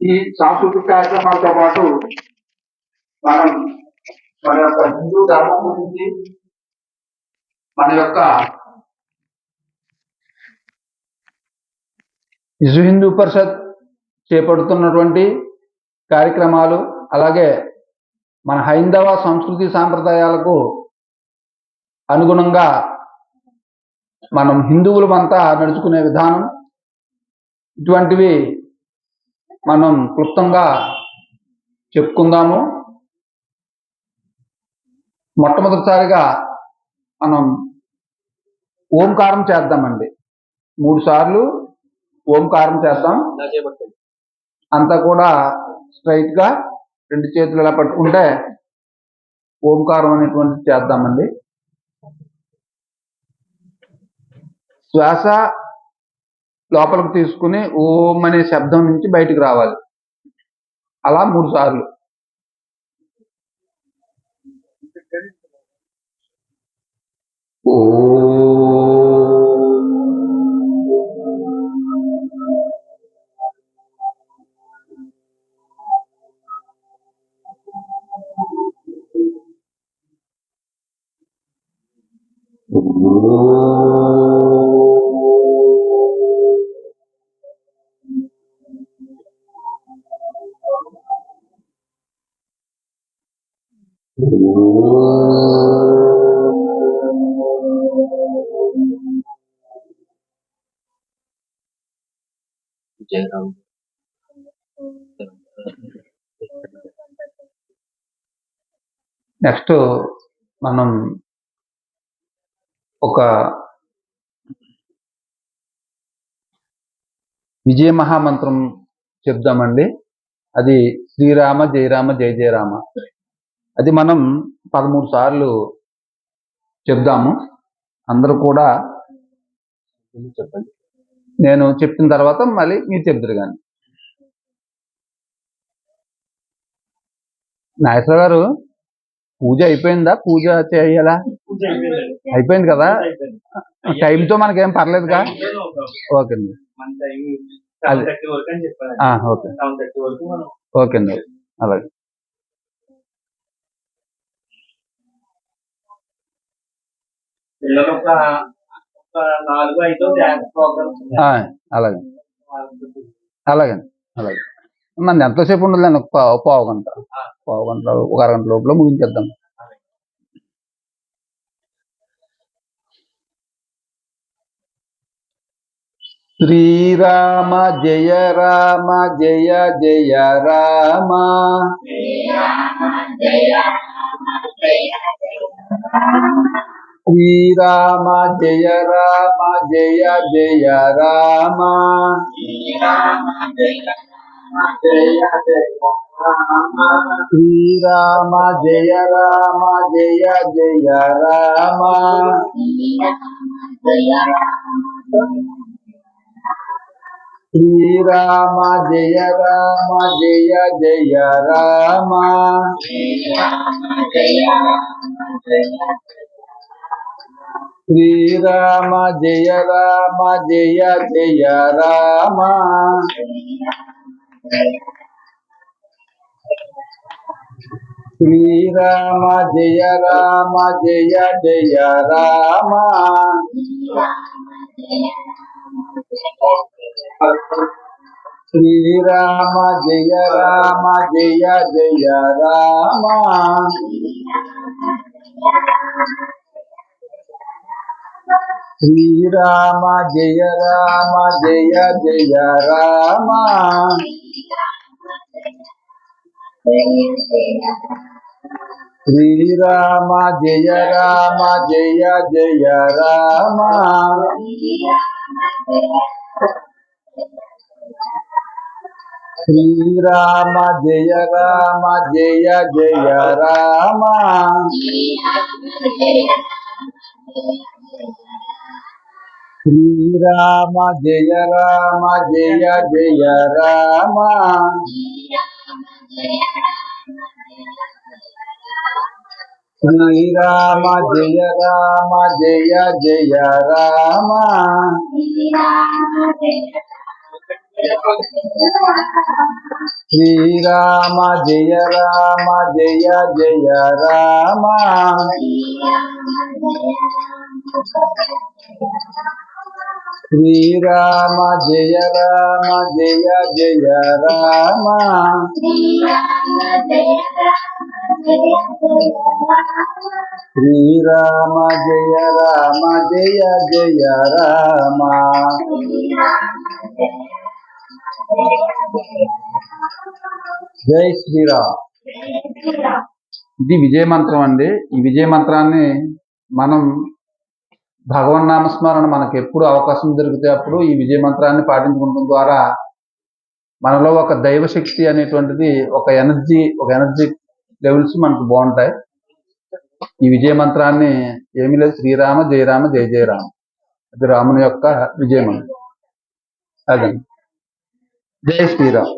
ఈ సాంస్కృతిక కార్యక్రమాలతో పాటు మనం మన యొక్క హిందూ ధర్మం గురించి, మన యొక్క విశ్వ హిందూ పరిషత్ చేపడుతున్నటువంటి కార్యక్రమాలు, అలాగే మన హైందవ సంస్కృతి సాంప్రదాయాలకు అనుగుణంగా మనం హిందువులమంతా నడుచుకునే విధానం, ఇటువంటివి మనం క్లుప్తంగా చెప్పుకుందాము. మొట్టమొదటిసారిగా మనం ఓంకారం చేద్దామండి. 3 సార్లు ఓంకారం చేద్దాం. అంతా కూడా స్ట్రైట్ గా 2 చేతులు ఇలా పట్టుకుంటే ఓంకారం అనేటువంటిది చేద్దామండి. శ్వాస లోపలికి తీసుకుని ఓం అనే శబ్దం నుంచి బయటికి రావాలి. అలా 3 సార్లు. నెక్స్ట్ మనం ఒక విజయ మహామంత్రం చెప్దామండి. అది శ్రీరామ జయ రామ జయ జయ రామ. అది మనం 13 సార్లు చెప్దాము. అందరూ కూడా చెప్పండి. నేను చెప్పిన తర్వాత మళ్ళీ మీరు చెప్తారు. కానీ నాగేశ్వర గారు, పూజ అయిపోయిందా? పూజ చేయాలా? అయిపోయింది కదా? టైంతో మనకేం పర్లేదుగా? ఓకే అండి. ఓకే అండి. అలాగే అలాగే అలాగే అలాగే. మన ఎంతసేపు ఉండదు, పావు గంట, ఒక అరగంట లోపల ముగించేద్దాం. శ్రీరామ జయ రామ జయ జయ రామ. శ్రీరామ జయ రామ జయ జయ రామ. శ్రీరామ జయ రామ జయ జయ రామ. శ్రీరామ జయ రామ జయ జయ రామ. శ్రీరామ జయ రామ జయ జయ రామ. శ్రీరామ జయ రామ జయ జయ రామ. శ్రీరామ జయ రామ జయ జయ రామ. శ్రీరామ జయ రామ జయ జయ రామ. శ్రీరామ జయ రామ జయ జయ రామ. శ్రీరామ జయ రామ జయ జయ రామ. శ్రీరామ జయ రామ జయ జయ రామ. శ్రీరామ జయ రామ జయ జయ రామ. శ్రీరామ జయ రామ జయ జయ రామ శ్రీరామ జయ రామ జయ జయ రామ శ్రీరామ జయ రామ జయ జయ రామ. జై శ్రీరామ్. ఇది విజయ మంత్రం అండి. ఈ విజయ మంత్రాన్ని మనం భగవన్నామస్మరణ మనకు ఎప్పుడు అవకాశం దొరికితే అప్పుడు ఈ విజయ మంత్రాన్ని పాటించుకోవడం ద్వారా మనలో ఒక దైవశక్తి అనేటువంటిది ఒక ఎనర్జీ లెవెల్స్ మనకు బాగుంటాయి. ఈ విజయ మంత్రాన్ని ఏమీ లేదు, శ్రీరామ జయ రామ జయ జయ రామ, అది రాముని యొక్క విజయ మంత్రం. అదే జై శ్రీరామ్.